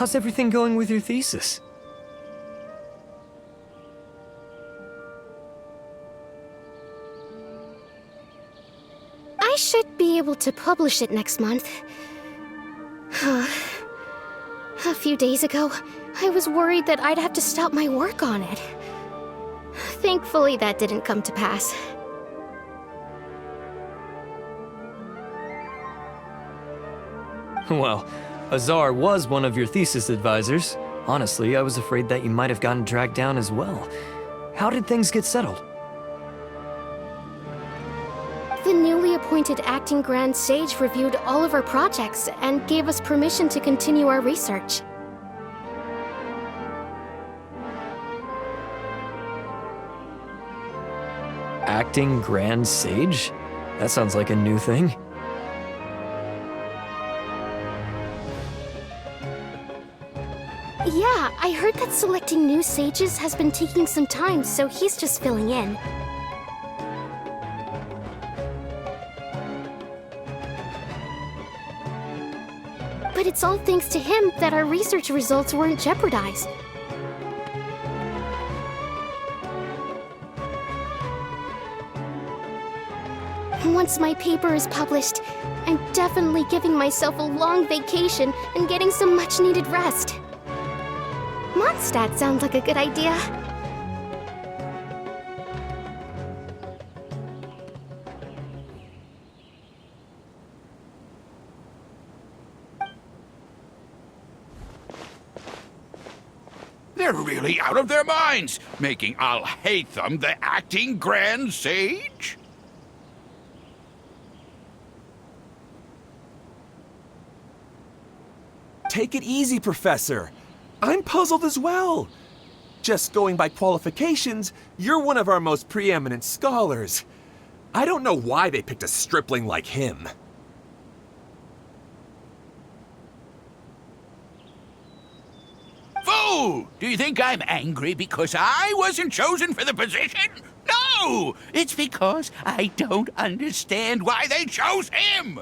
How's everything going with your thesis? I should be able to publish it next month. A few days ago, I was worried that I'd have to stop my work on it. Thankfully, that didn't come to pass. Well, Azar was one of your thesis advisors. Honestly, I was afraid that you might have gotten dragged down as well. How did things get settled? The newly appointed acting Grand Sage reviewed all of our projects and gave us permission to continue our research. Acting Grand Sage? That sounds like a new thing. Yeah, I heard that selecting new sages has been taking some time, so he's just filling in. But it's all thanks to him that our research results weren't jeopardized. Once my paper is published, I'm definitely giving myself a long vacation and getting some much-needed rest. Mondstadt sounds like a good idea. They're really out of their minds, making Al-Haytham the acting Grand Sage? Take it easy, Professor. I'm puzzled as well. Just going by qualifications, you're one of our most preeminent scholars. I don't know why they picked a stripling like him. Fool! Do you think I'm angry because I wasn't chosen for the position? No! It's because I don't understand why they chose him!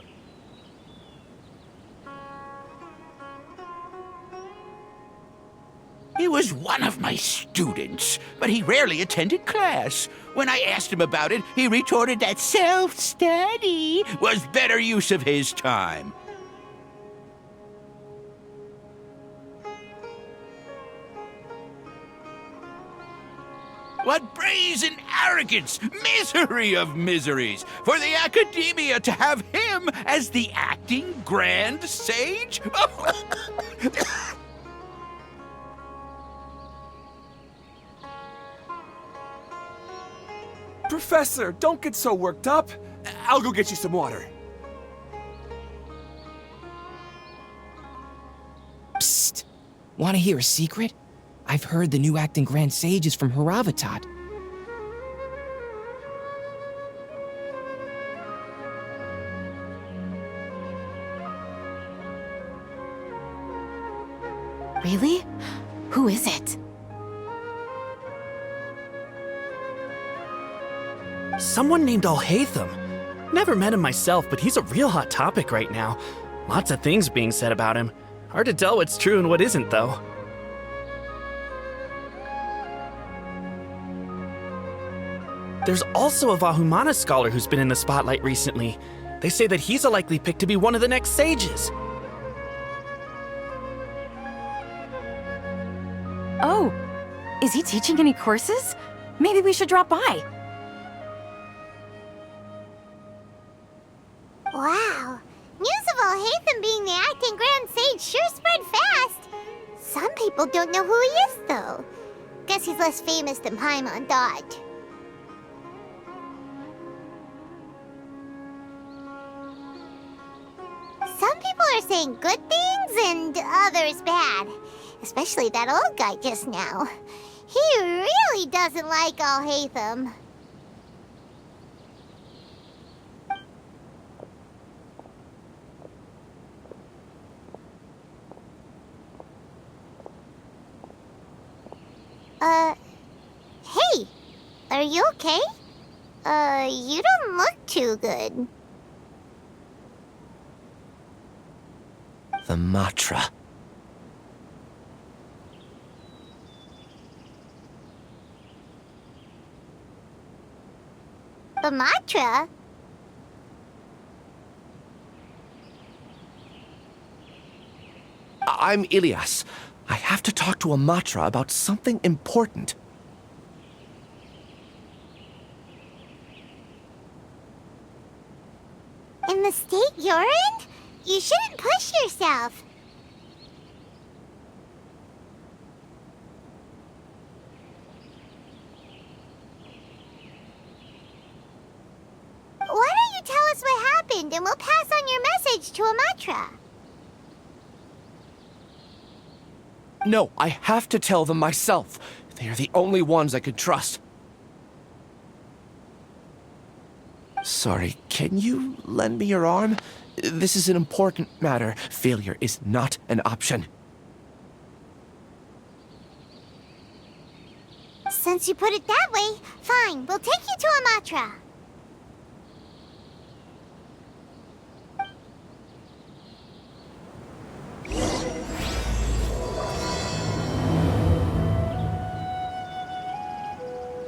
He was one of my students, but he rarely attended class. When I asked him about it, he retorted that self-study was better use of his time. What brazen arrogance! Misery of miseries! For the academia to have him as the acting Grand Sage? Professor, don't get so worked up. I'll go get you some water. Psst! Want to hear a secret? I've heard the new acting Grand Sage is from Haravatat. Really? Who is it? Someone named Al-Haytham. Never met him myself, but he's a real hot topic right now. Lots of things being said about him. Hard to tell what's true and what isn't, though. There's also a Vahumana scholar who's been in the spotlight recently. They say that he's a likely pick to be one of the next sages. Oh, is he teaching any courses? Maybe we should drop by. Wow. News of Al-Haytham being the acting Grand Sage sure spread fast. Some people don't know who he is, though. Guess he's less famous than Paimon Dot. Some people are saying good things and others bad. Especially that old guy just now. He really doesn't like Al-Haytham. Hey! Are you okay? You don't look too good. The Matra. The mantra? I'm Ilias. I have to talk to a Matra about something important. In the state you're in? You shouldn't push yourself. Why don't you tell us what happened and we'll pass on your message to a mantra? No, I have to tell them myself. They are the only ones I can trust. Sorry, can you lend me your arm? This is an important matter. Failure is not an option. Since you put it that way, fine, we'll take you to a mantra.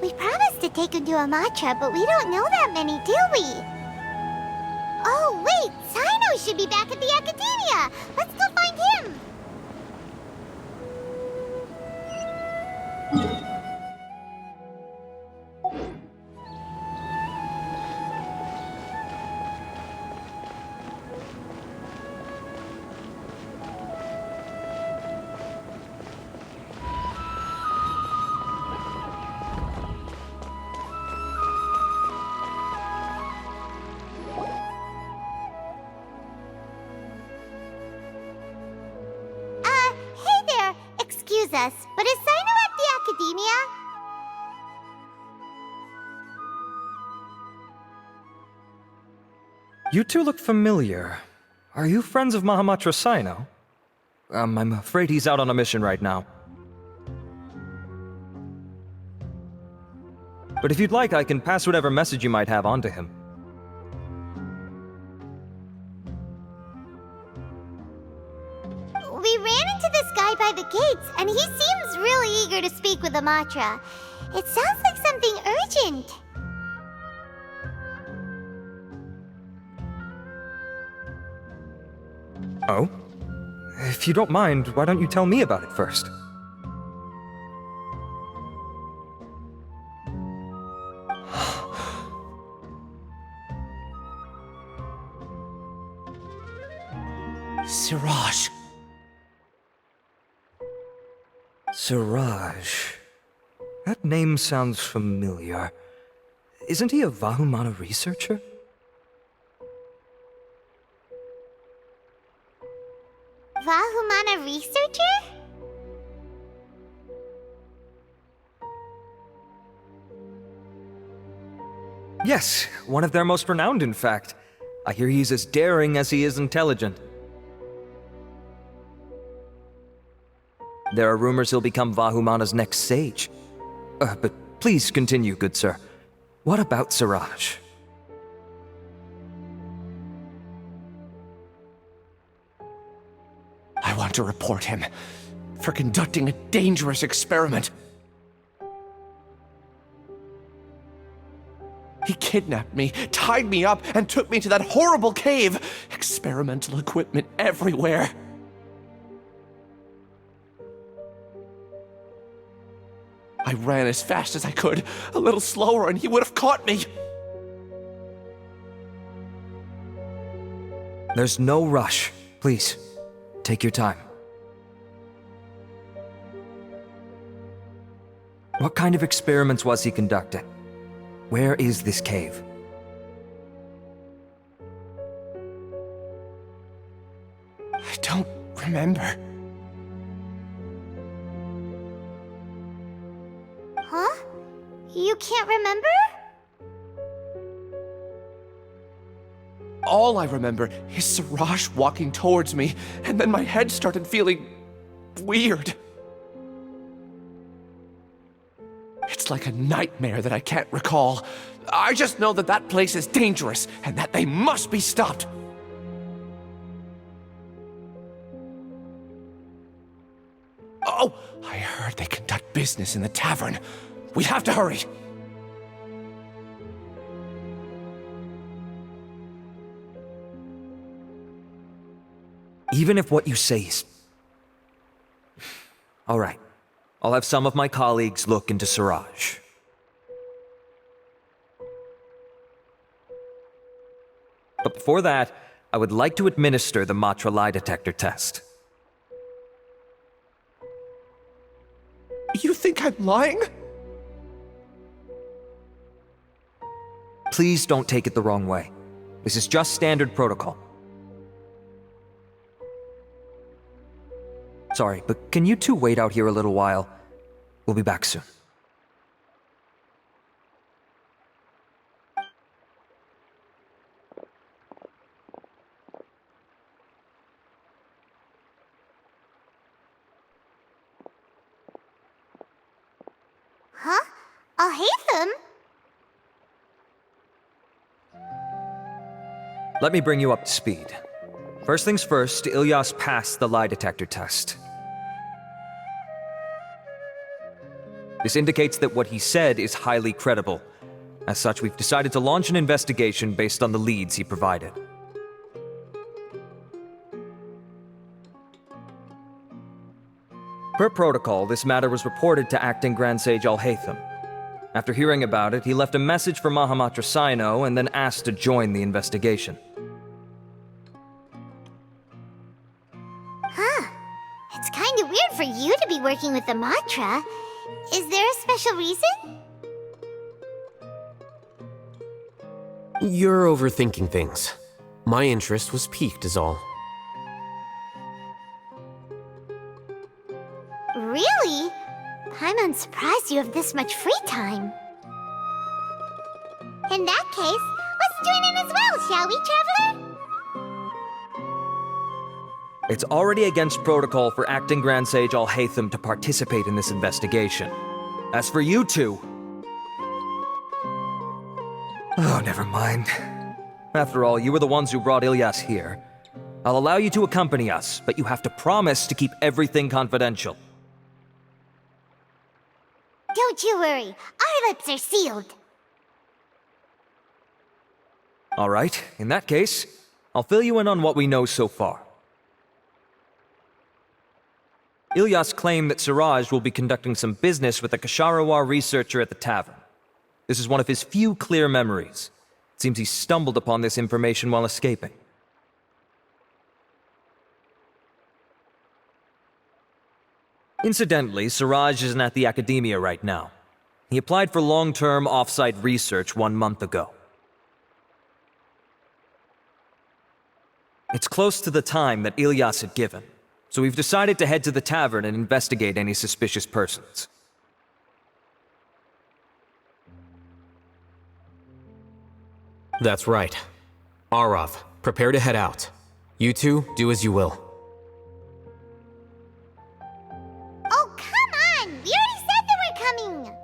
We promised to take him to a mantra, but we don't know that many, do we? Oh, wait! Sino should be back at the academia! Let's go find him! Hey there! Excuse us, but is Sino at the academia? You two look familiar. Are you friends of Mahamatra Sino? I'm afraid he's out on a mission right now. But if you'd like, I can pass whatever message you might have on to him. We ran into this guy by the gates, and he seems really eager to speak with the mantra. It sounds like something urgent. Oh? If you don't mind, why don't you tell me about it first? Siraj. Siraj. That name sounds familiar. Isn't he a Vahumana researcher? Vahumana researcher? Yes, one of their most renowned, in fact. I hear he's as daring as he is intelligent. There are rumors he'll become Vahumana's next sage. But please continue, good sir. What about Siraj? I want to report him for conducting a dangerous experiment. He kidnapped me, tied me up, and took me to that horrible cave. Experimental equipment everywhere. I ran as fast as I could, a little slower, and he would have caught me. There's no rush. Please, take your time. What kind of experiments was he conducting? Where is this cave? I don't remember. Huh? You can't remember? All I remember is Siraj walking towards me, and then my head started feeling weird. It's like a nightmare that I can't recall. I just know that that place is dangerous, and that they must be stopped. Oh, I heard they conduct business in the tavern. We have to hurry. Even if what you say is... All right. I'll have some of my colleagues look into Siraj. But before that, I would like to administer the Matra lie detector test. You think I'm lying? Please don't take it the wrong way. This is just standard protocol. Sorry, but can you two wait out here a little while? We'll be back soon. Huh? Al-Haytham? Let me bring you up to speed. First things first, Ilyas passed the lie detector test. This indicates that what he said is highly credible. As such, we've decided to launch an investigation based on the leads he provided. Per protocol, this matter was reported to Acting Grand Sage Al-Haytham. After hearing about it, he left a message for Mahamatra Sino and then asked to join the investigation. It's kinda weird for you to be working with the Matra. Is there a special reason? You're overthinking things. My interest was piqued is all. Really? I'm surprised you have this much free time. In that case, let's join in as well, shall we, Traveler? It's already against protocol for Acting Grand Sage Al-Haytham to participate in this investigation. As for you two... Oh, never mind. After all, you were the ones who brought Ilyas here. I'll allow you to accompany us, but you have to promise to keep everything confidential. Don't you worry, our lips are sealed. All right, in that case, I'll fill you in on what we know so far. Ilyas claimed that Siraj will be conducting some business with a Kasharawar researcher at the tavern. This is one of his few clear memories. It seems he stumbled upon this information while escaping. Incidentally, Siraj isn't at the academia right now. He applied for long-term off-site research 1 month ago. It's close to the time that Ilyas had given, so we've decided to head to the tavern and investigate any suspicious persons. That's right. Arav, prepare to head out. You two, do as you will. Oh, come on! We already said that we're coming!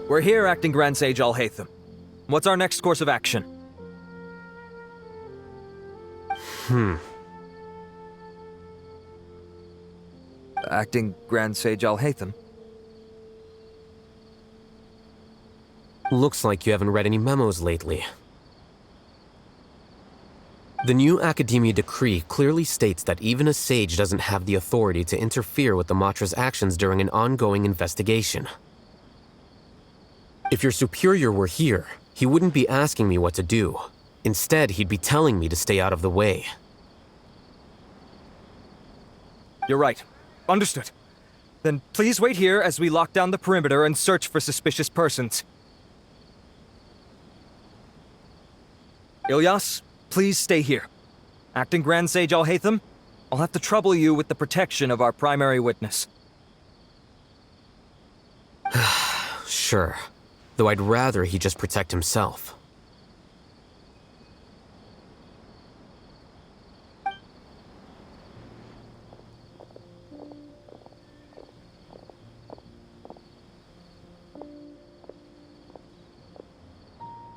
We're here, Acting Grand Sage Al-Haytham. What's our next course of action? Acting Grand Sage Al-Haytham. Looks like you haven't read any memos lately. The new Academia decree clearly states that even a sage doesn't have the authority to interfere with the Matra's actions during an ongoing investigation. If your superior were here, he wouldn't be asking me what to do. Instead, he'd be telling me to stay out of the way. You're right. Understood. Then please wait here as we lock down the perimeter and search for suspicious persons. Ilyas, please stay here. Acting Grand Sage Al-Haytham, I'll have to trouble you with the protection of our primary witness. Sure. Though I'd rather he just protect himself.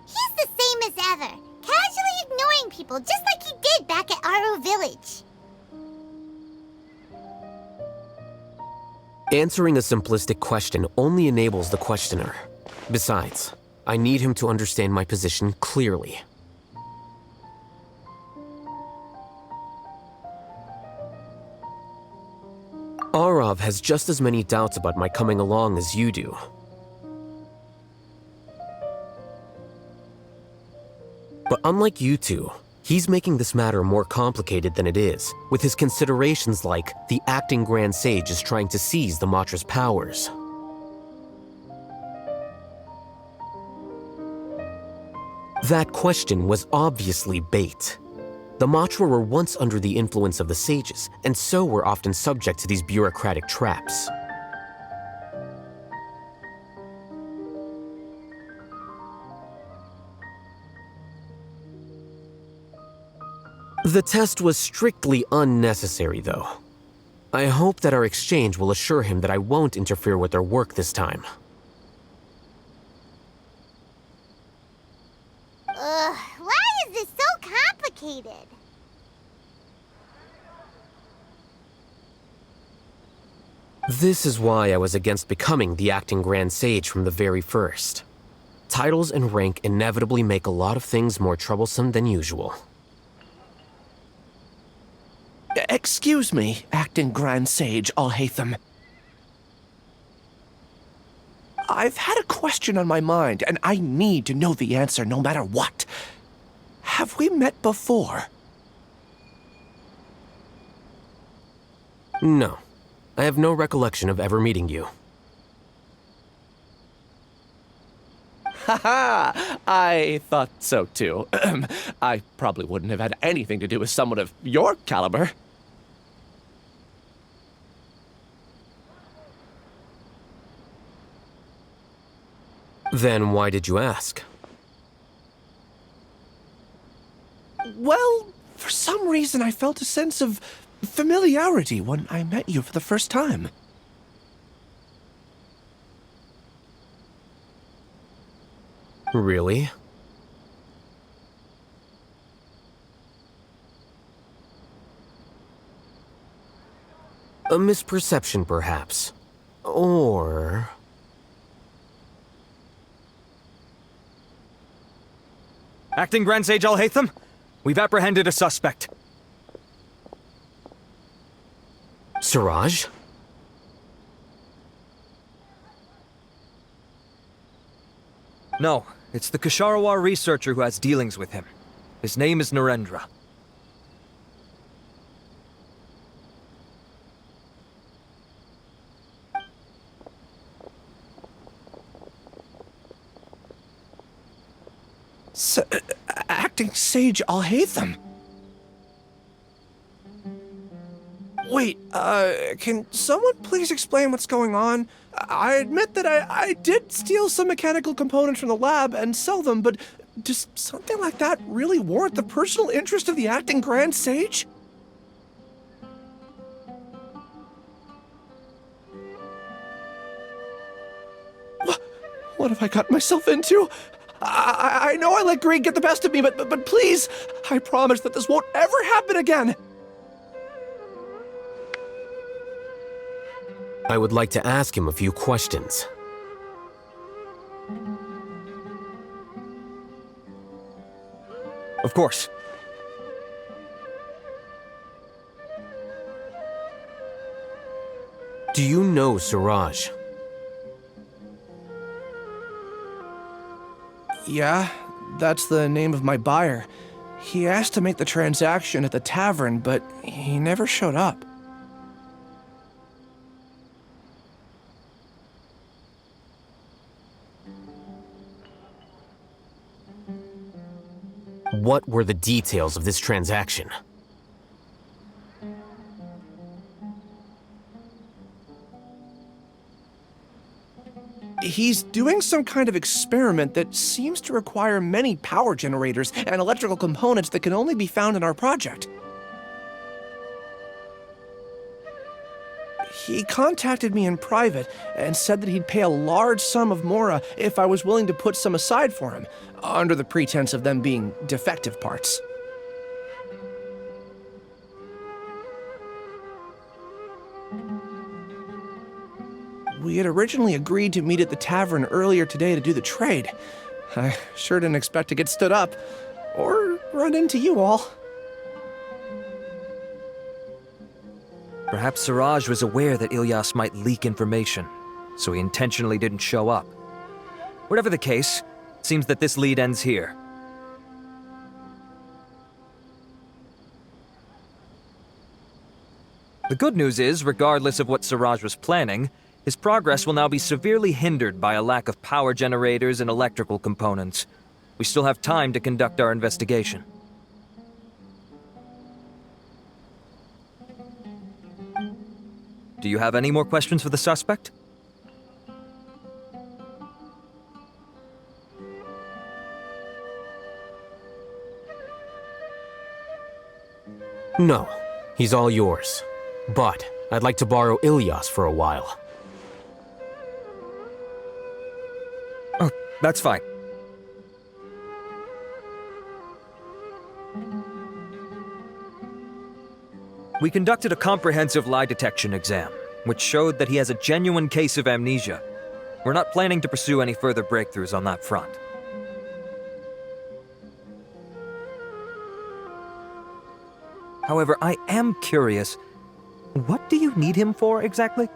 He's the same as ever, casually ignoring people just like he did back at Aru Village. Answering a simplistic question only enables the questioner. Besides, I need him to understand my position clearly. Arav has just as many doubts about my coming along as you do. But unlike you two, he's making this matter more complicated than it is, with his considerations like the acting Grand Sage is trying to seize the Matra's powers. That question was obviously bait. The Matra were once under the influence of the sages, and so were often subject to these bureaucratic traps. The test was strictly unnecessary, though. I hope that our exchange will assure him that I won't interfere with their work this time. Why is this so complicated? This is why I was against becoming the acting Grand Sage from the very first. Titles and rank inevitably make a lot of things more troublesome than usual. Excuse me, acting Grand Sage Al-Haytham. I've had a question on my mind, and I need to know the answer no matter what. Have we met before? No. I have no recollection of ever meeting you. Haha! I thought so too. I probably wouldn't have had anything to do with someone of your caliber. Then why did you ask? Well, for some reason I felt a sense of familiarity when I met you for the first time. Really? A misperception, perhaps. Or... Acting Grand Sage Al-Haytham, we've apprehended a suspect. Siraj? No, it's the Kshatriya researcher who has dealings with him. His name is Narendra. Acting Sage Al-Haytham? Wait, can someone please explain what's going on? I admit that I did steal some mechanical components from the lab and sell them, but does something like that really warrant the personal interest of the acting Grand Sage? What have I got myself into? I know I let greed get the best of me, but please, I promise that this won't ever happen again. I would like to ask him a few questions. Of course. Do you know Suraj? Yeah, that's the name of my buyer. He asked to make the transaction at the tavern, but he never showed up. What were the details of this transaction? He's doing some kind of experiment that seems to require many power generators and electrical components that can only be found in our project. He contacted me in private and said that he'd pay a large sum of Mora if I was willing to put some aside for him, under the pretense of them being defective parts. We had originally agreed to meet at the tavern earlier today to do the trade. I sure didn't expect to get stood up, or run into you all. Perhaps Suraj was aware that Ilyas might leak information, so he intentionally didn't show up. Whatever the case, it seems that this lead ends here. The good news is, regardless of what Suraj was planning, his progress will now be severely hindered by a lack of power generators and electrical components. We still have time to conduct our investigation. Do you have any more questions for the suspect? No, he's all yours. But I'd like to borrow Ilyas for a while. Oh, that's fine. We conducted a comprehensive lie detection exam, which showed that he has a genuine case of amnesia. We're not planning to pursue any further breakthroughs on that front. However, I am curious, what do you need him for exactly?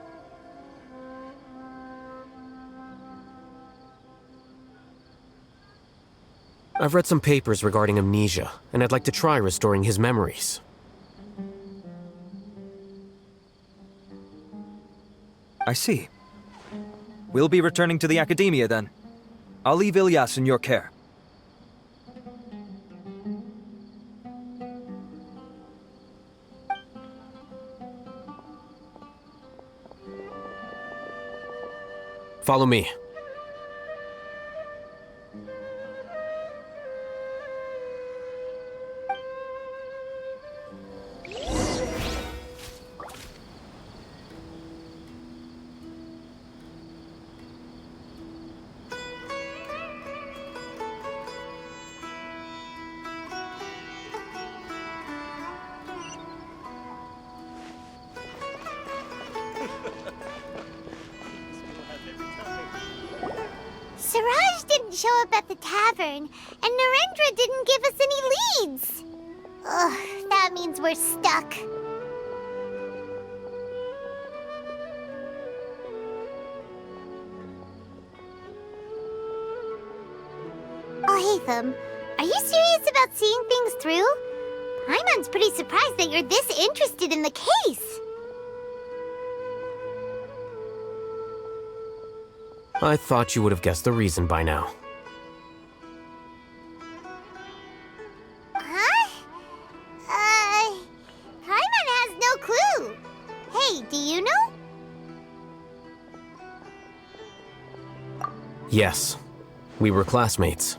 I've read some papers regarding amnesia, and I'd like to try restoring his memories. I see. We'll be returning to the Academia then. I'll leave Ilyas in your care. Follow me. Siraj didn't show up at the tavern, and Narendra didn't give us any leads. Ugh, that means we're stuck. Oh, Haytham, are you serious about seeing things through? Paimon's pretty surprised that you're this interested in the case. I thought you would have guessed the reason by now. Huh? Paimon has no clue. Hey, do you know? Yes, we were classmates.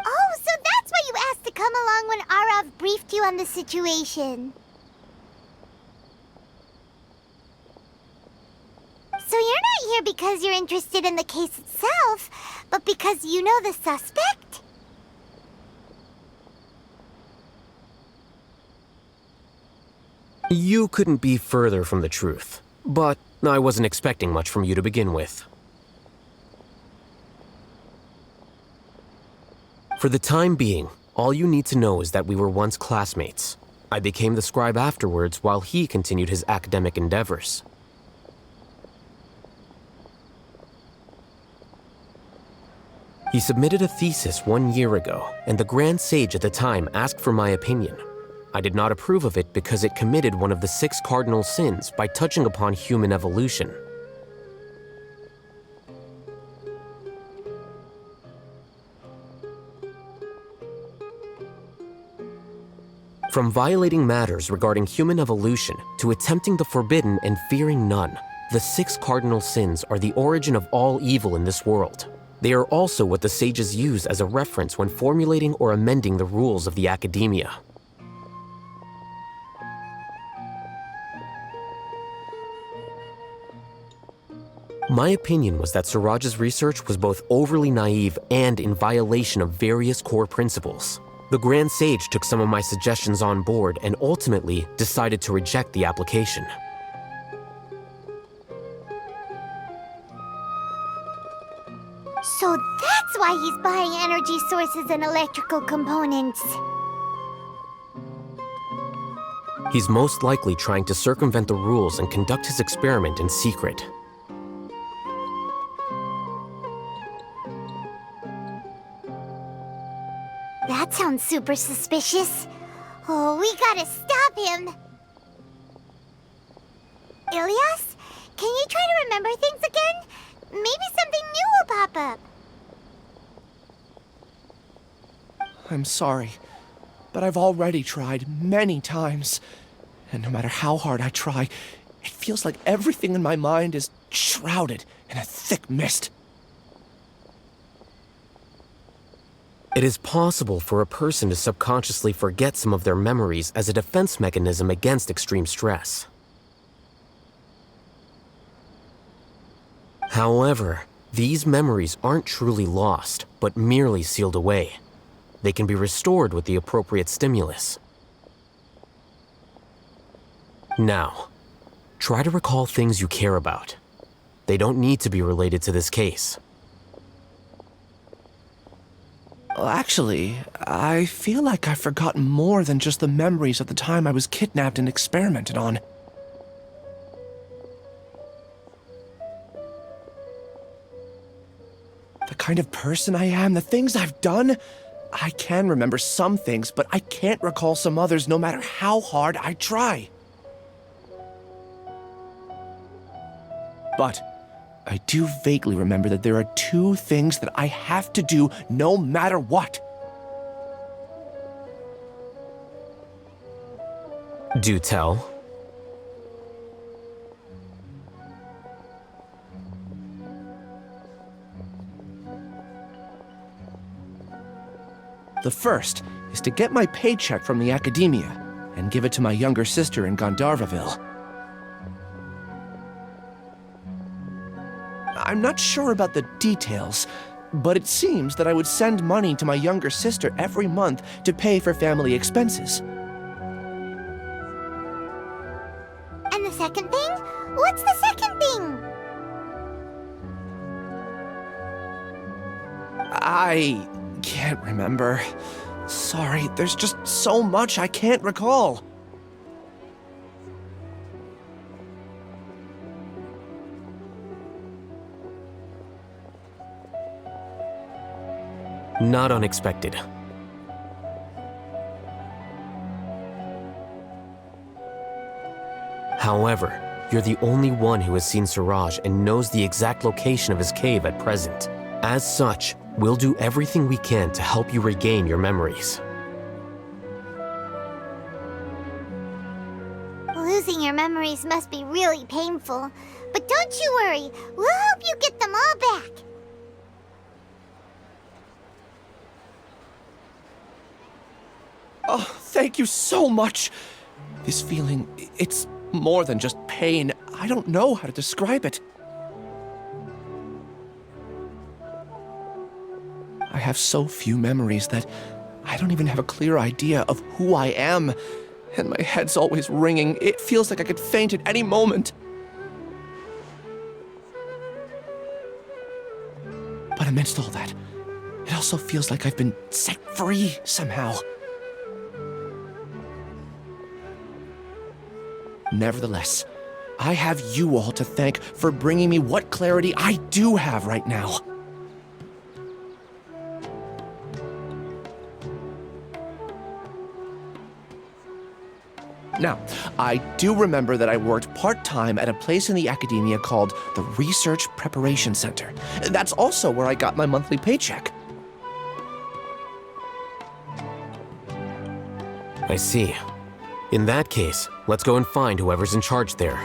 Oh, so that's why you asked to come along when Arav briefed you on the situation. So you're not here because you're interested in the case itself, but because you know the suspect? You couldn't be further from the truth, but I wasn't expecting much from you to begin with. For the time being, all you need to know is that we were once classmates. I became the scribe afterwards while he continued his academic endeavors. He submitted a thesis 1 year ago, and the Grand Sage at the time asked for my opinion. I did not approve of it because it committed one of the 6 cardinal sins by touching upon human evolution. From violating matters regarding human evolution to attempting the forbidden and fearing none, the 6 cardinal sins are the origin of all evil in this world. They are also what the sages use as a reference when formulating or amending the rules of the academia. My opinion was that Siraj's research was both overly naive and in violation of various core principles. The Grand Sage took some of my suggestions on board and ultimately decided to reject the application. So that's why he's buying energy sources and electrical components. He's most likely trying to circumvent the rules and conduct his experiment in secret. That sounds super suspicious. Oh, we gotta stop him. Ilyas, can you try to remember things again? Maybe something new will pop up. I'm sorry, but I've already tried many times. And no matter how hard I try, it feels like everything in my mind is shrouded in a thick mist. It is possible for a person to subconsciously forget some of their memories as a defense mechanism against extreme stress. However, these memories aren't truly lost, but merely sealed away. They can be restored with the appropriate stimulus. Now, try to recall things you care about. They don't need to be related to this case. Well, actually, I feel like I've forgotten more than just the memories of the time I was kidnapped and experimented on. The kind of person I am, the things I've done, I can remember some things, but I can't recall some others no matter how hard I try. But I do vaguely remember that there are 2 things that I have to do no matter what. Do tell. The first is to get my paycheck from the academia and give it to my younger sister in Gandharvaville. I'm not sure about the details, but it seems that I would send money to my younger sister every month to pay for family expenses. And the second thing? What's the second thing? I can't remember. Sorry, there's just so much I can't recall. Not unexpected. However, you're the only one who has seen Siraj and knows the exact location of his cave at present. As such, we'll do everything we can to help you regain your memories. Losing your memories must be really painful. But don't you worry, we'll help you get them all back. Oh, thank you so much. This feeling, it's more than just pain. I don't know how to describe it. I have so few memories that I don't even have a clear idea of who I am. And my head's always ringing. It feels like I could faint at any moment. But amidst all that, it also feels like I've been set free somehow. Nevertheless, I have you all to thank for bringing me what clarity I do have right now. Now, I do remember that I worked part-time at a place in the academia called the Research Preparation Center. That's also where I got my monthly paycheck. I see. In that case, let's go and find whoever's in charge there.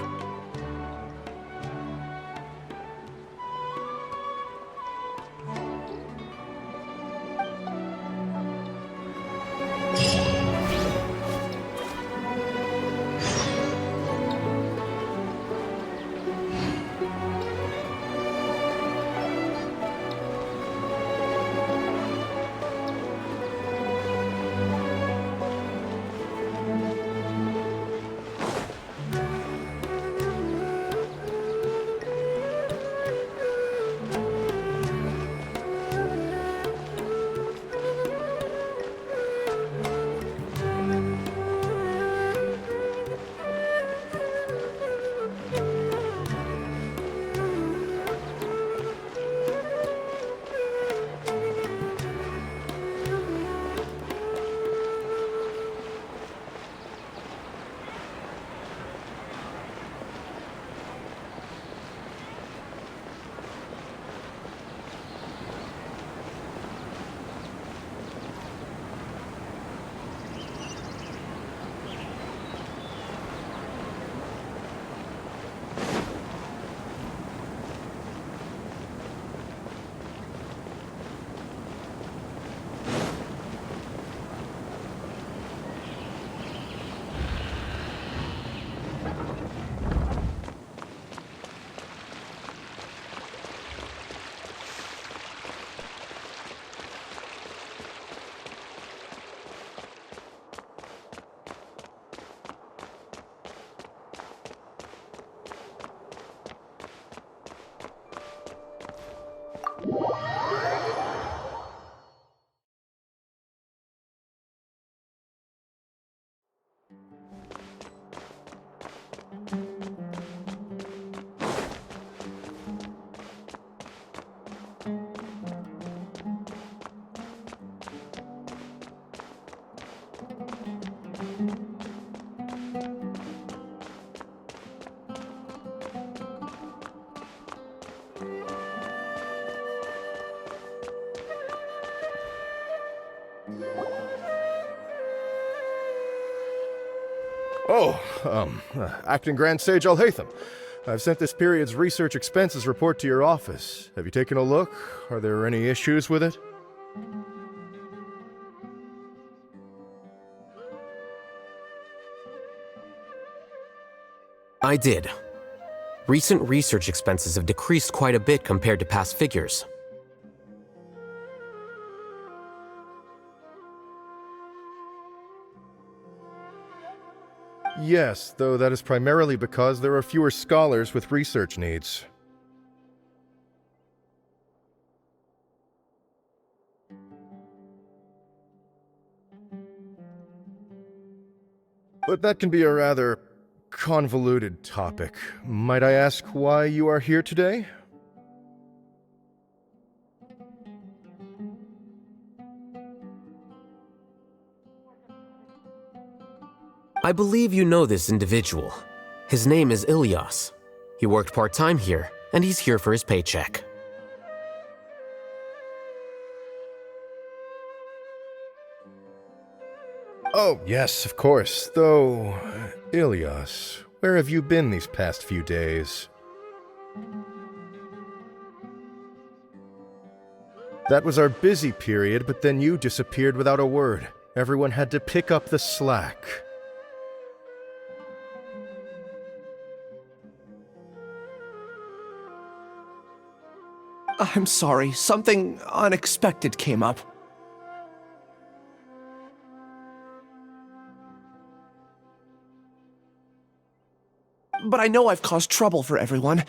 Acting Grand Sage Al-Hайтama. I've sent this period's research expenses report to your office. Have you taken a look? Are there any issues with it? I did. Recent research expenses have decreased quite a bit compared to past figures. Yes, though that is primarily because there are fewer scholars with research needs. But that can be a rather convoluted topic. Might I ask why you are here today? I believe you know this individual. His name is Ilyas. He worked part-time here, and he's here for his paycheck. Oh, yes, of course. Though, Ilyas, where have you been these past few days? That was our busy period, but then you disappeared without a word. Everyone had to pick up the slack. I'm sorry, something unexpected came up. But I know I've caused trouble for everyone.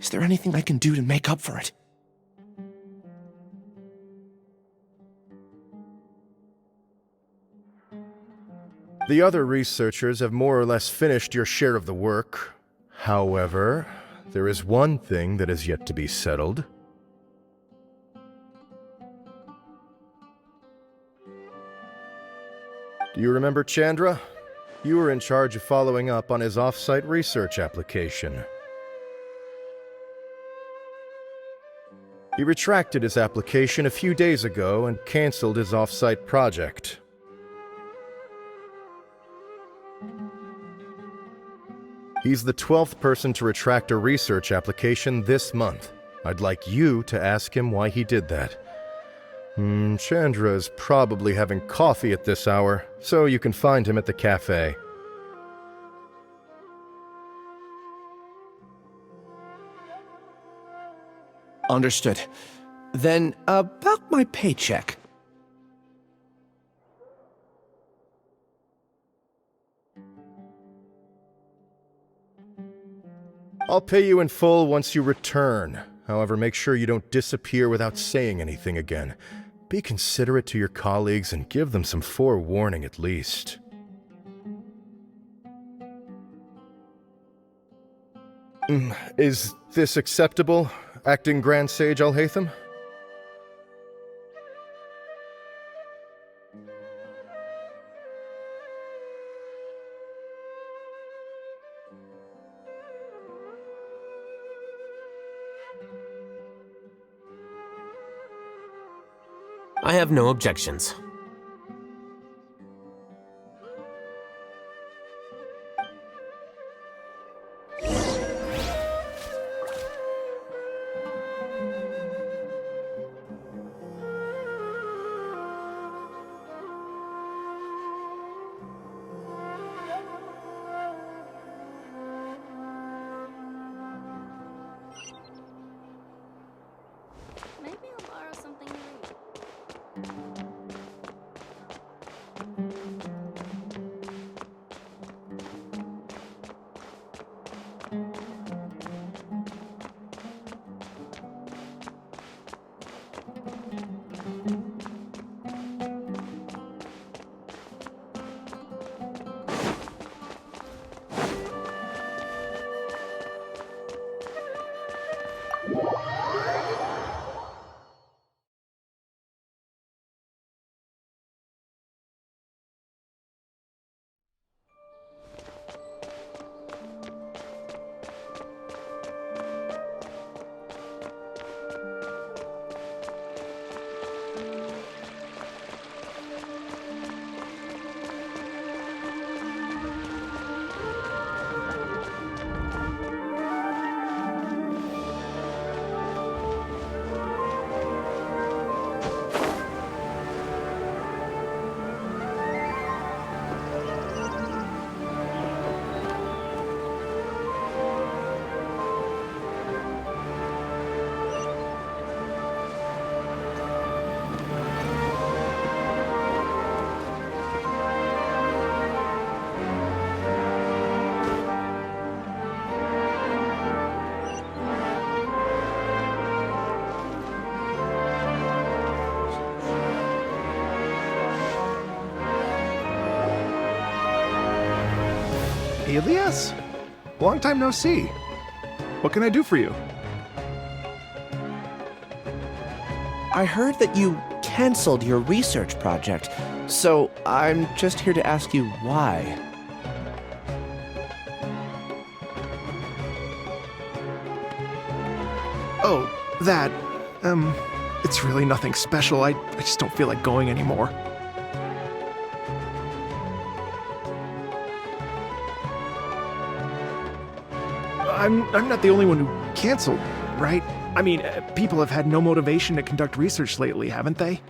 Is there anything I can do to make up for it? The other researchers have more or less finished your share of the work. However, there is one thing that is yet to be settled. Do you remember Chandra? You were in charge of following up on his off-site research application. He retracted his application a few days ago and canceled his off-site project. He's the 12th person to retract a research application this month. I'd like you to ask him why he did that. Chandra is probably having coffee at this hour, so you can find him at the cafe. Understood. Then, about my paycheck. I'll pay you in full once you return. However, make sure you don't disappear without saying anything again. Be considerate to your colleagues and give them some forewarning at least. Is this acceptable, Acting Grand Sage Al-Haytham? I have no objections. Maybe I'll borrow something to read. Elias? Long time no see. What can I do for you? I heard that you canceled your research project, so I'm just here to ask you why. Oh, that. It's really nothing special. I just don't feel like going anymore. I'm not the only one who canceled, right? I mean, people have had no motivation to conduct research lately, haven't they?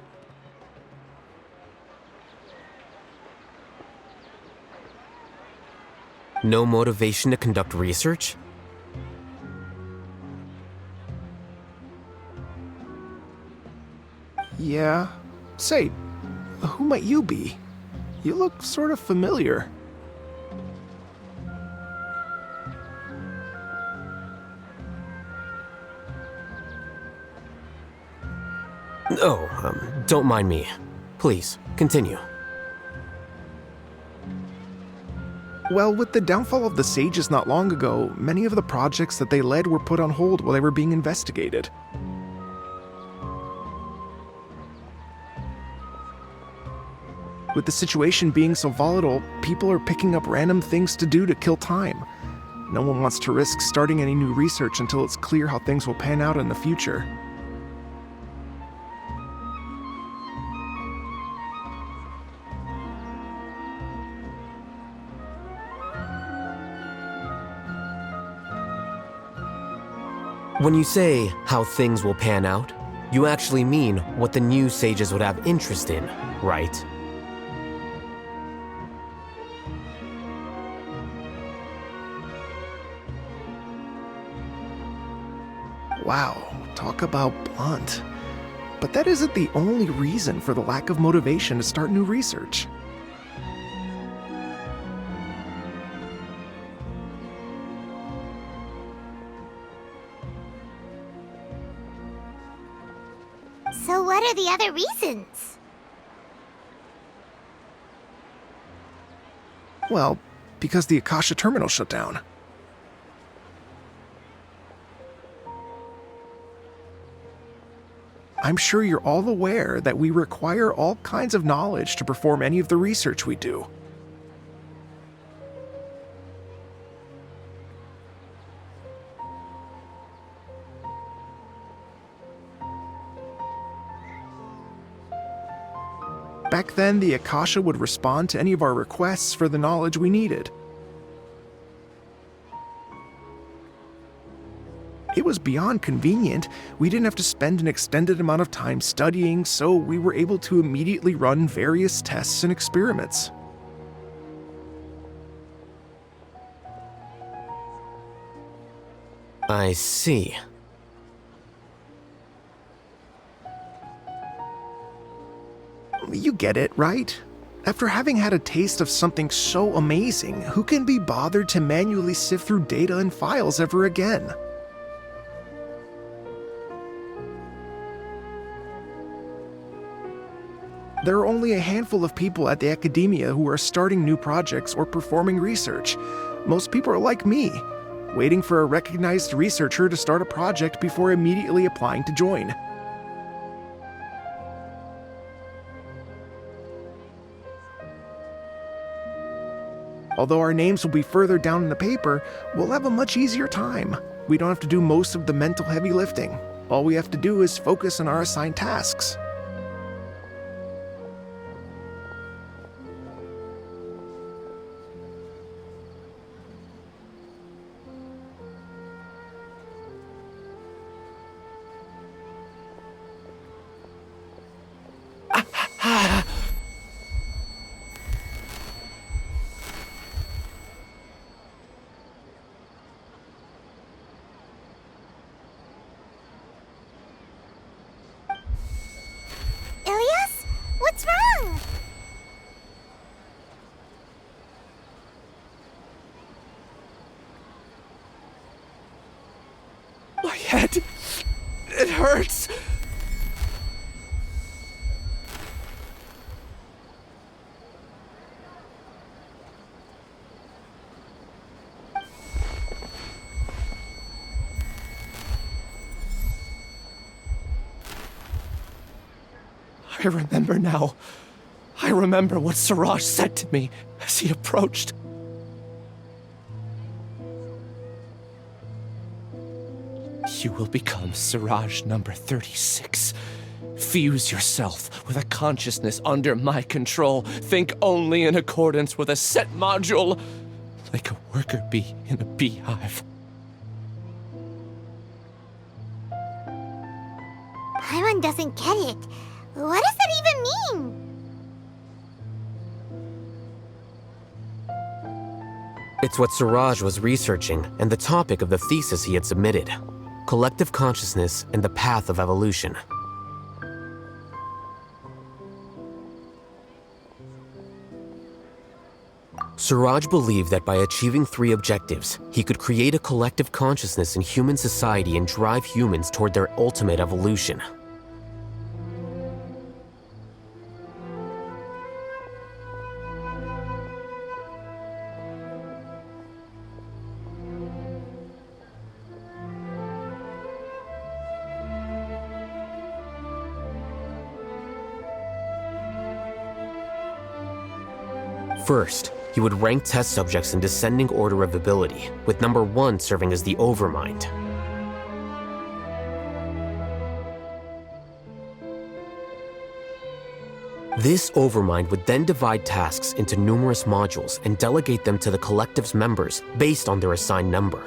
No motivation to conduct research? Yeah. Say, who might you be? You look sort of familiar. Oh, don't mind me. Please, continue. Well, with the downfall of the Sages not long ago, many of the projects that they led were put on hold while they were being investigated. With the situation being so volatile, people are picking up random things to do to kill time. No one wants to risk starting any new research until it's clear how things will pan out in the future. When you say how things will pan out, you actually mean what the new sages would have interest in, right? Wow, talk about blunt. But that isn't the only reason for the lack of motivation to start new research. So what are the other reasons? Well, because the Akasha terminal shut down. I'm sure you're all aware that we require all kinds of knowledge to perform any of the research we do. Back then, the Akasha would respond to any of our requests for the knowledge we needed. It was beyond convenient. We didn't have to spend an extended amount of time studying, so we were able to immediately run various tests and experiments. I see. You get it, right? After having had a taste of something so amazing, who can be bothered to manually sift through data and files ever again? There are only a handful of people at the academia who are starting new projects or performing research. Most people are like me, waiting for a recognized researcher to start a project before immediately applying to join. Although our names will be further down in the paper, we'll have a much easier time. We don't have to do most of the mental heavy lifting. All we have to do is focus on our assigned tasks. What's wrong? My head. It hurts. I remember now. I remember what Siraj said to me as he approached. You will become Siraj number 36. Fuse yourself with a consciousness under my control. Think only in accordance with a set module, like a worker bee in a beehive. Paimon doesn't get it. What does that even mean? It's what Suraj was researching and the topic of the thesis he had submitted: collective consciousness and the path of evolution. Suraj believed that by achieving 3 objectives, he could create a collective consciousness in human society and drive humans toward their ultimate evolution. First, he would rank test subjects in descending order of ability, with number 1 serving as the overmind. This overmind would then divide tasks into numerous modules and delegate them to the collective's members based on their assigned number.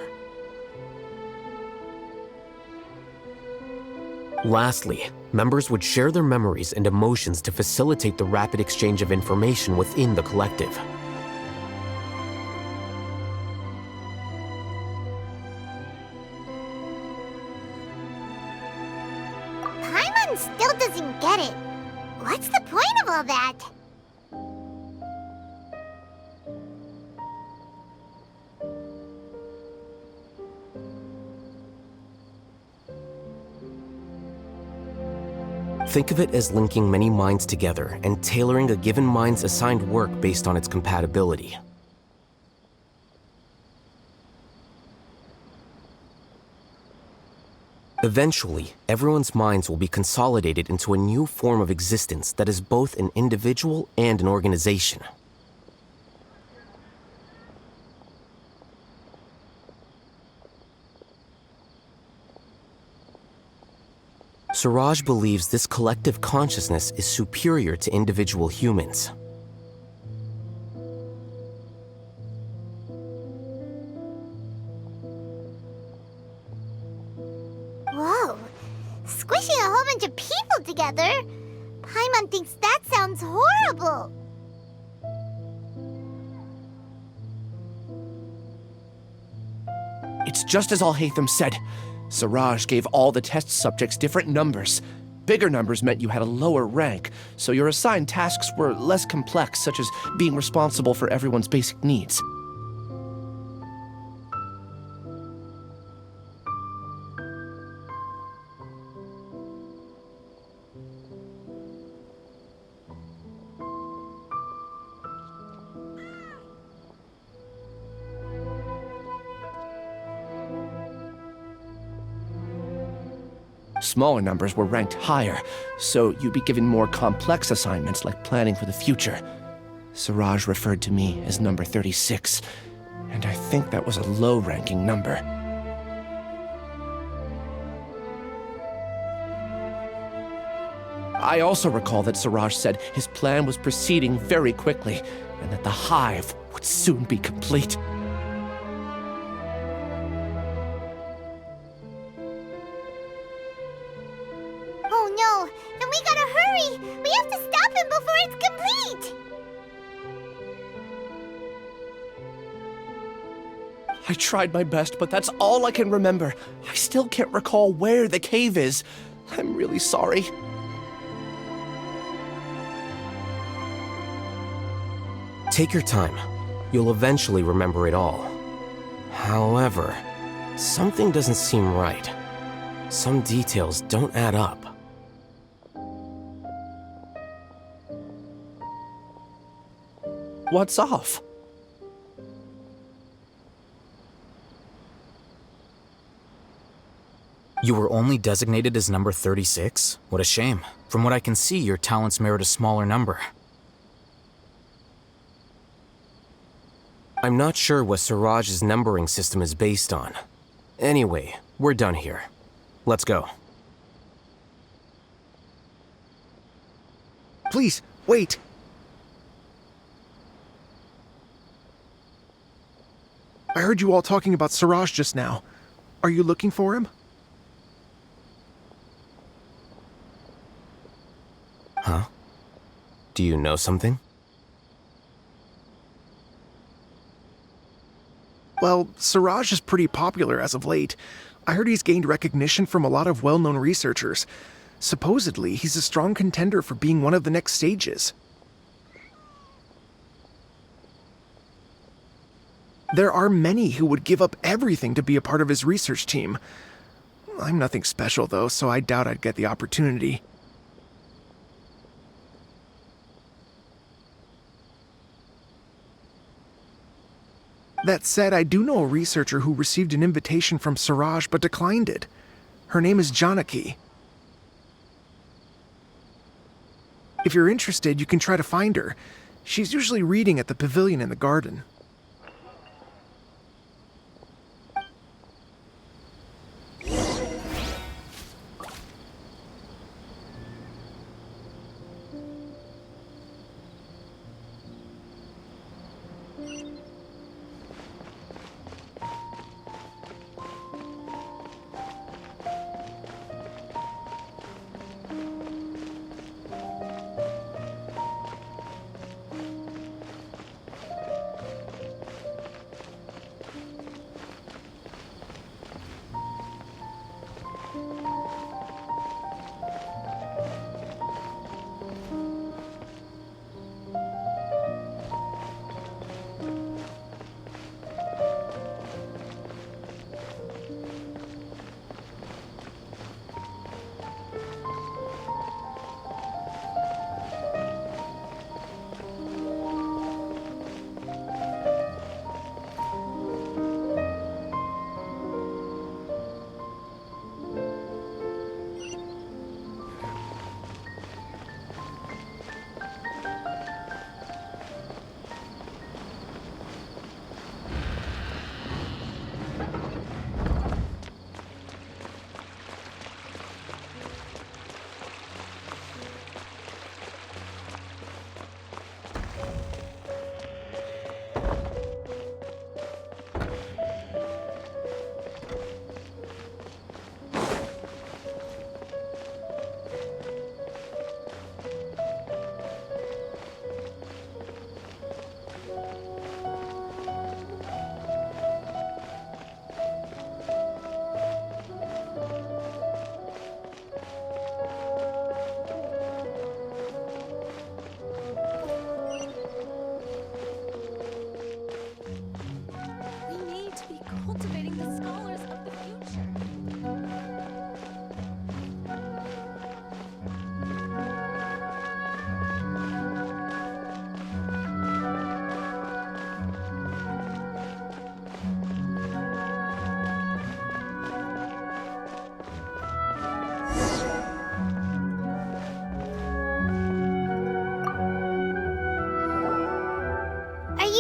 Lastly, members would share their memories and emotions to facilitate the rapid exchange of information within the collective. Paimon still doesn't get it. What's the point of all that? Think of it as linking many minds together and tailoring a given mind's assigned work based on its compatibility. Eventually, everyone's minds will be consolidated into a new form of existence that is both an individual and an organization. Suraj believes this collective consciousness is superior to individual humans. Whoa! Squishing a whole bunch of people together? Paimon thinks that sounds horrible. It's just as Al-Haytham said. Suraj gave all the test subjects different numbers. Bigger numbers meant you had a lower rank, so your assigned tasks were less complex, such as being responsible for everyone's basic needs. Smaller numbers were ranked higher, so you'd be given more complex assignments like planning for the future. Suraj referred to me as number 36, and I think that was a low-ranking number. I also recall that Suraj said his plan was proceeding very quickly, and that the hive would soon be complete. Oh no! Then we gotta hurry! We have to stop him before it's complete! I tried my best, but that's all I can remember. I still can't recall where the cave is. I'm really sorry. Take your time. You'll eventually remember it all. However, something doesn't seem right. Some details don't add up. What's off? You were only designated as number 36? What a shame. From what I can see, your talents merit a smaller number. I'm not sure what Suraj's numbering system is based on. Anyway, we're done here. Let's go. Please, wait! I heard you all talking about Suraj just now. Are you looking for him? Huh? Do you know something? Well, Siraj is pretty popular as of late. I heard he's gained recognition from a lot of well-known researchers. Supposedly, he's a strong contender for being one of the next sages. There are many who would give up everything to be a part of his research team. I'm nothing special, though, so I doubt I'd get the opportunity. That said, I do know a researcher who received an invitation from Siraj but declined it. Her name is Janaki. If you're interested, you can try to find her. She's usually reading at the pavilion in the garden.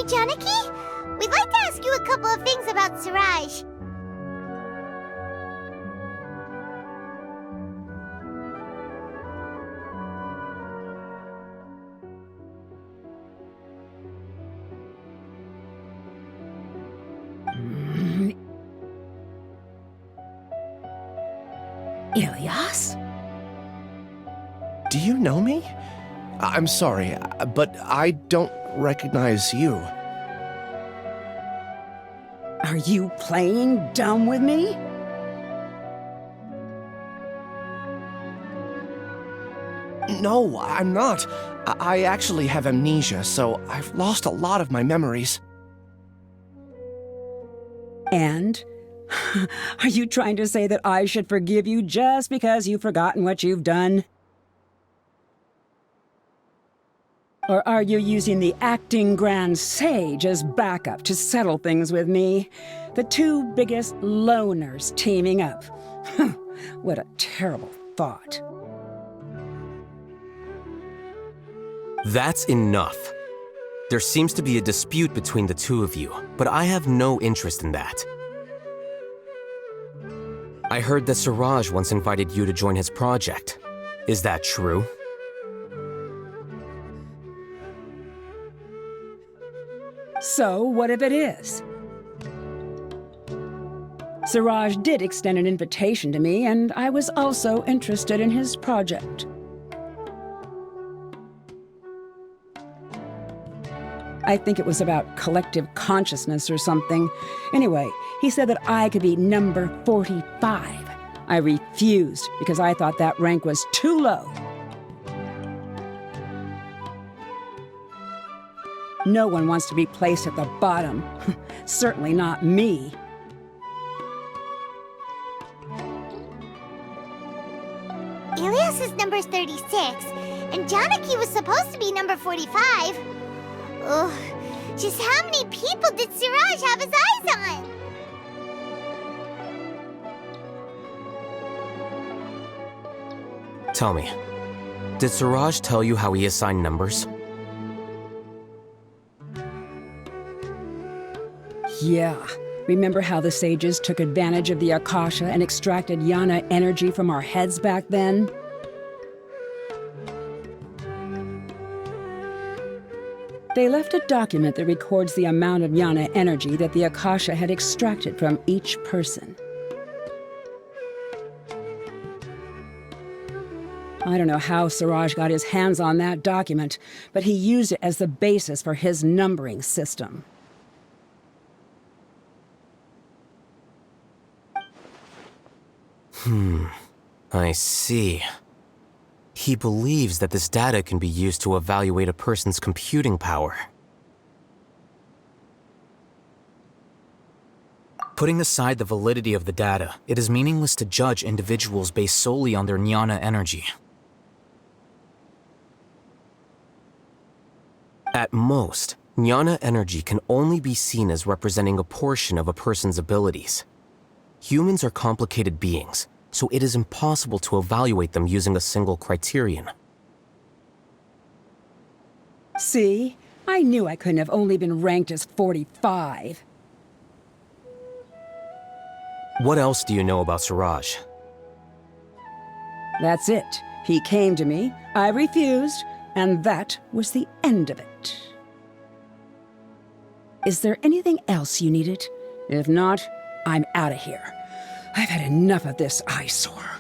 Janaki? We'd like to ask you a couple of things about Siraj. Ilyas? Do you know me? I'm sorry, but I don't recognize you. Are you playing dumb with me? No, I'm not. I actually have amnesia, so I've lost a lot of my memories. And? Are you trying to say that I should forgive you just because you've forgotten what you've done? Or are you using the acting grand sage as backup to settle things with me? The two biggest loners teaming up. What a terrible thought. That's enough. There seems to be a dispute between the two of you, but I have no interest in that. I heard that Siraj once invited you to join his project. Is that true? So, what if it is? Siraj did extend an invitation to me, and I was also interested in his project. I think it was about collective consciousness or something. Anyway, he said that I could be number 45. I refused because I thought that rank was too low. No one wants to be placed at the bottom. Certainly not me. Ilias is number 36, and Janaki was supposed to be number 45. Ugh, just how many people did Siraj have his eyes on? Tell me, did Siraj tell you how he assigned numbers? Yeah. Remember how the sages took advantage of the Akasha and extracted Yana energy from our heads back then? They left a document that records the amount of Yana energy that the Akasha had extracted from each person. I don't know how Siraj got his hands on that document, but he used it as the basis for his numbering system. I see. He believes that this data can be used to evaluate a person's computing power. Putting aside the validity of the data, it is meaningless to judge individuals based solely on their jnana energy. At most, jnana energy can only be seen as representing a portion of a person's abilities. Humans are complicated beings, so it is impossible to evaluate them using a single criterion. See? I knew I couldn't have only been ranked as 45. What else do you know about Siraj? That's it. He came to me, I refused, and that was the end of it. Is there anything else you needed? If not, I'm out of here. I've had enough of this eyesore.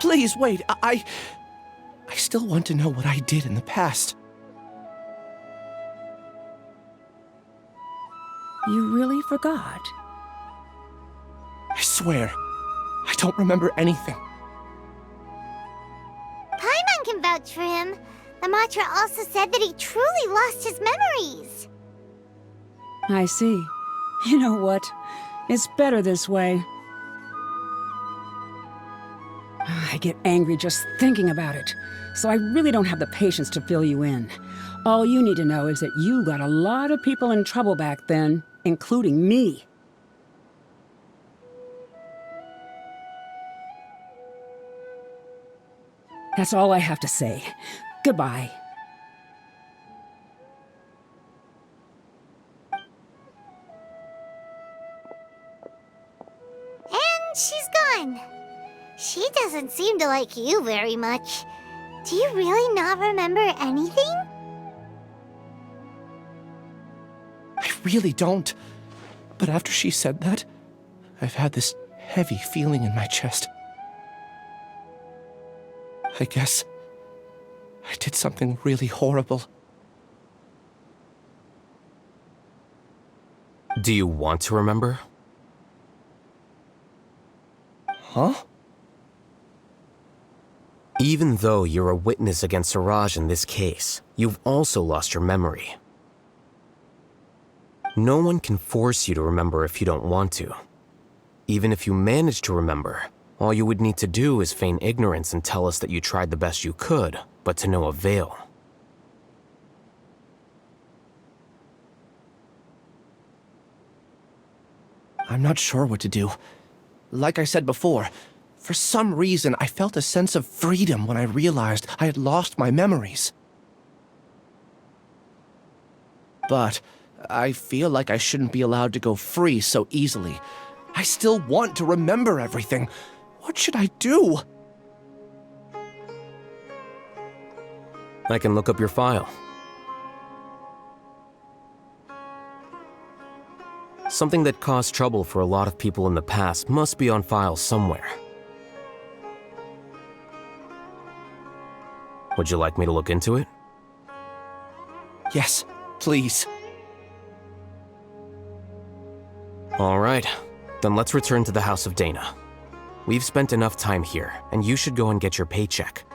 Please, wait. I still want to know what I did in the past. You really forgot? I swear, I don't remember anything. Paimon can vouch for him. The mantra also said that he truly lost his memories. I see. You know what? It's better this way. I get angry just thinking about it, so I really don't have the patience to fill you in. All you need to know is that you got a lot of people in trouble back then, including me. That's all I have to say. Goodbye. And she's gone. She doesn't seem to like you very much. Do you really not remember anything? I really don't. But after she said that, I've had this heavy feeling in my chest. I guess I did something really horrible. Do you want to remember? Huh? Even though you're a witness against Siraj in this case, you've also lost your memory. No one can force you to remember if you don't want to. Even if you manage to remember, all you would need to do is feign ignorance and tell us that you tried the best you could, but to no avail. I'm not sure what to do. Like I said before, for some reason I felt a sense of freedom when I realized I had lost my memories. But I feel like I shouldn't be allowed to go free so easily. I still want to remember everything. What should I do? I can look up your file. Something that caused trouble for a lot of people in the past must be on file somewhere. Would you like me to look into it? Yes, please. All right, then let's return to the House of Dana. We've spent enough time here, and you should go and get your paycheck.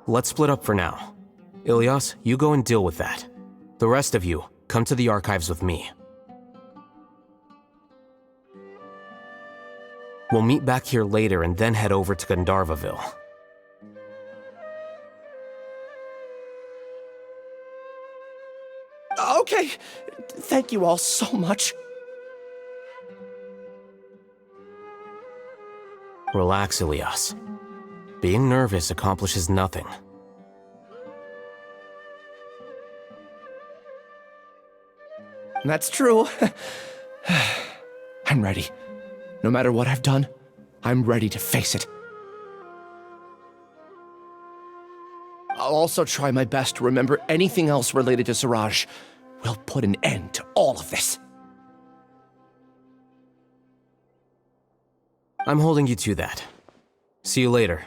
Let's split up for now. Ilyas, you go and deal with that. The rest of you, come to the archives with me. We'll meet back here later and then head over to Gandharvaville. Okay, thank you all so much. Relax, Ilyas. Being nervous accomplishes nothing. That's true. I'm ready. No matter what I've done, I'm ready to face it. I'll also try my best to remember anything else related to Siraj. We'll put an end to all of this. I'm holding you to that. See you later.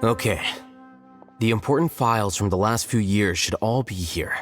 Okay. The important files from the last few years should all be here.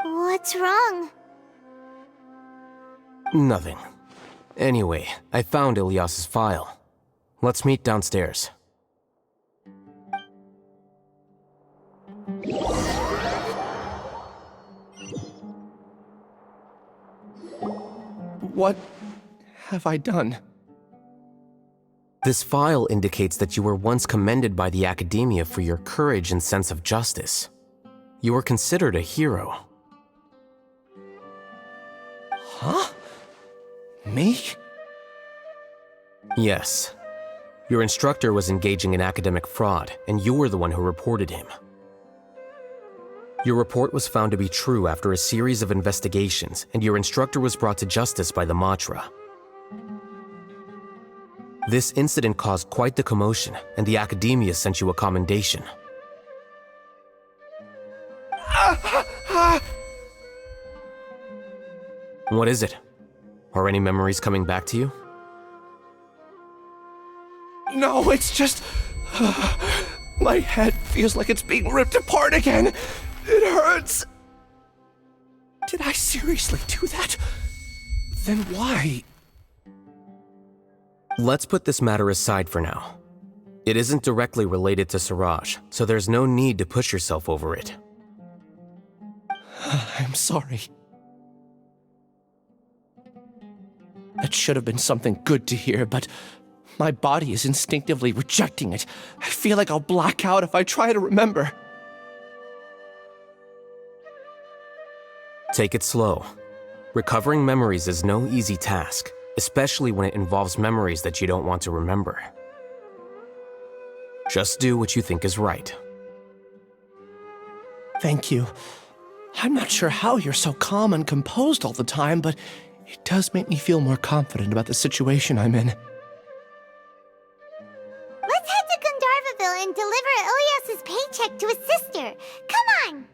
What's wrong? Nothing. Anyway, I found Ilyas's file. Let's meet downstairs. What have I done? This file indicates that you were once commended by the Academia for your courage and sense of justice. You were considered a hero. Huh? Me? Yes. Your instructor was engaging in academic fraud, and you were the one who reported him. Your report was found to be true after a series of investigations, and your instructor was brought to justice by the Matra. This incident caused quite the commotion, and the Academia sent you a commendation. What is it? Are any memories coming back to you? No, it's just... my head feels like it's being ripped apart again. It hurts. Did I seriously do that? Then why? Let's put this matter aside for now. It isn't directly related to Siraj, so there's no need to push yourself over it. I'm sorry. That should have been something good to hear, but my body is instinctively rejecting it. I feel like I'll black out if I try to remember. Take it slow. Recovering memories is no easy task, especially when it involves memories that you don't want to remember. Just do what you think is right. Thank you. I'm not sure how you're so calm and composed all the time, but it does make me feel more confident about the situation I'm in. Let's head to Gandharvaville and deliver Ilyas's paycheck to his sister. Come on!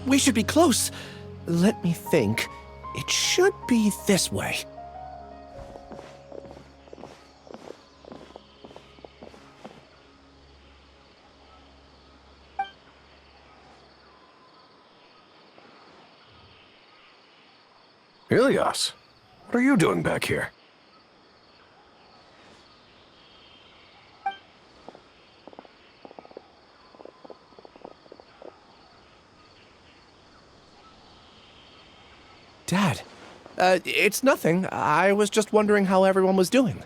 We should be close. Let me think. It should be this way. Ilyas, what are you doing back here? Dad, it's nothing. I was just wondering how everyone was doing.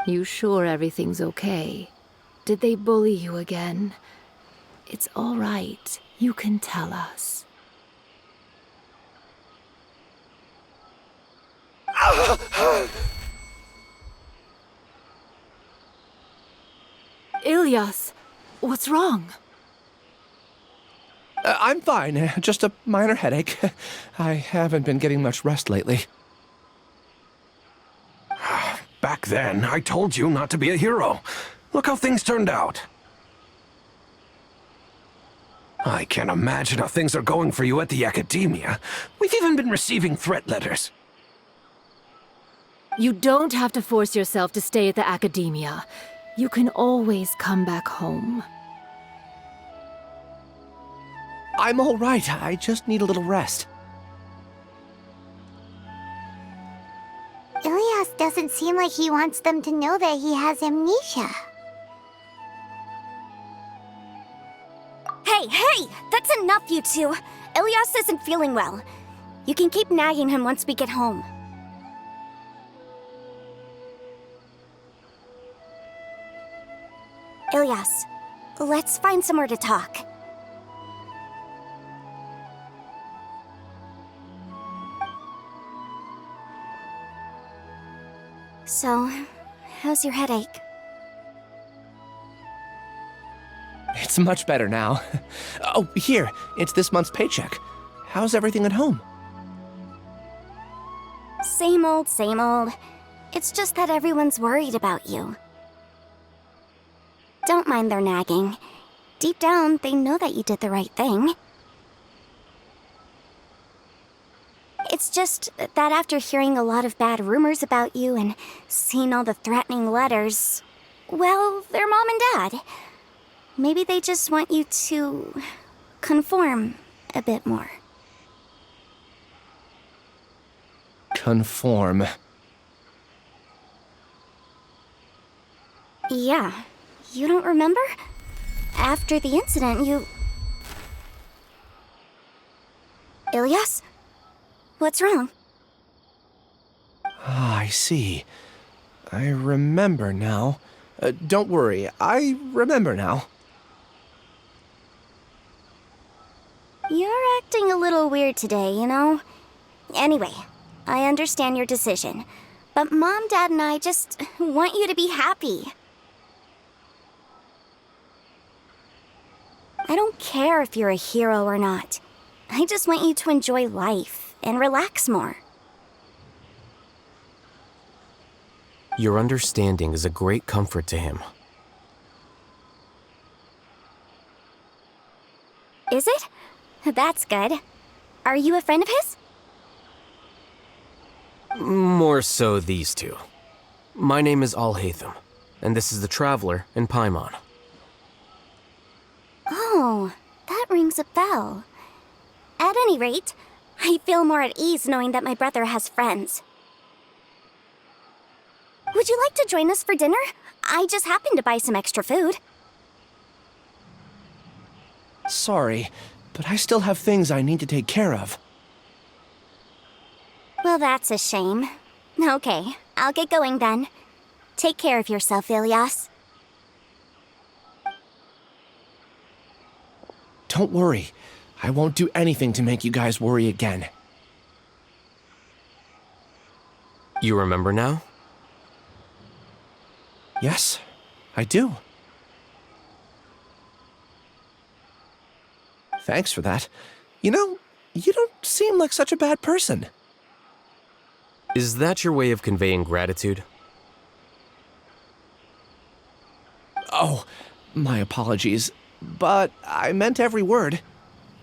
You sure everything's okay? Did they bully you again? It's all right. You can tell us. Ilyas, what's wrong? I'm fine. Just a minor headache. I haven't been getting much rest lately. Back then, I told you not to be a hero. Look how things turned out. I can't imagine how things are going for you at the Academia. We've even been receiving threat letters. You don't have to force yourself to stay at the Academia. You can always come back home. I'm all right. I just need a little rest. Ilyas doesn't seem like he wants them to know that he has amnesia. Hey! That's enough, you two! Ilyas isn't feeling well. You can keep nagging him once we get home. Ilyas, let's find somewhere to talk. So, how's your headache? It's much better now. Oh, here, it's this month's paycheck. How's everything at home? Same old, same old. It's just that everyone's worried about you. Don't mind their nagging. Deep down, they know that you did the right thing. It's just that after hearing a lot of bad rumors about you and seeing all the threatening letters, well, they're mom and dad. Maybe they just want you to conform a bit more. Conform. Yeah. You don't remember? After the incident, you... Ilyas? What's wrong? Ah, I see. I remember now. Don't worry, I remember now. You're acting a little weird today, you know? Anyway, I understand your decision. But Mom, Dad, and I just want you to be happy. I don't care if you're a hero or not. I just want you to enjoy life and relax more. Your understanding is a great comfort to him. Is it? That's good. Are you a friend of his? More so these two. My name is Al-Haytham, and this is the Traveler in Paimon. Oh, that rings a bell. At any rate, I feel more at ease knowing that my brother has friends. Would you like to join us for dinner? I just happened to buy some extra food. Sorry, but I still have things I need to take care of. Well, that's a shame. Okay, I'll get going then. Take care of yourself, Ilyas. Don't worry. I won't do anything to make you guys worry again. You remember now? Yes, I do. Thanks for that. You know, you don't seem like such a bad person. Is that your way of conveying gratitude? Oh, my apologies. But I meant every word.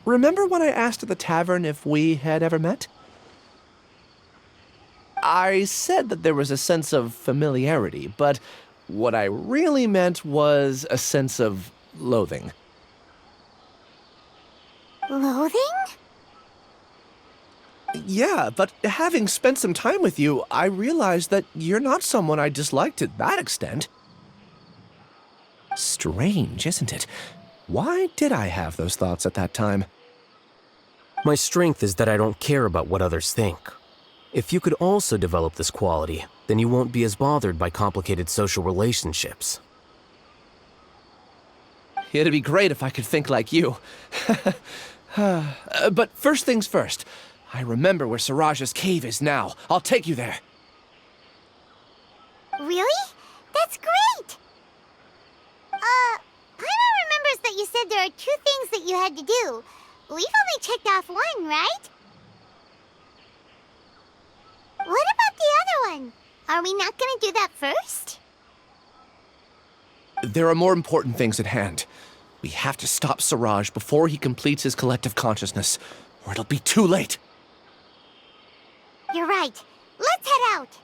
Remember when I asked at the tavern if we had ever met? I said that there was a sense of familiarity, but what I really meant was a sense of loathing. Loathing? Yeah, but having spent some time with you, I realized that you're not someone I dislike to that extent. Strange, isn't it? Why did I have those thoughts at that time? My strength is that I don't care about what others think. If you could also develop this quality, then you won't be as bothered by complicated social relationships. It'd be great if I could think like you. But first things first. I remember where Siraj's cave is now. I'll take you there. Really? That's great! Paimon remembers that you said there are 2 things that you had to do. We've only checked off 1, right? What about the other one? Are we not gonna do that first? There are more important things at hand. We have to stop Siraj before he completes his collective consciousness, or it'll be too late. You're right. Let's head out!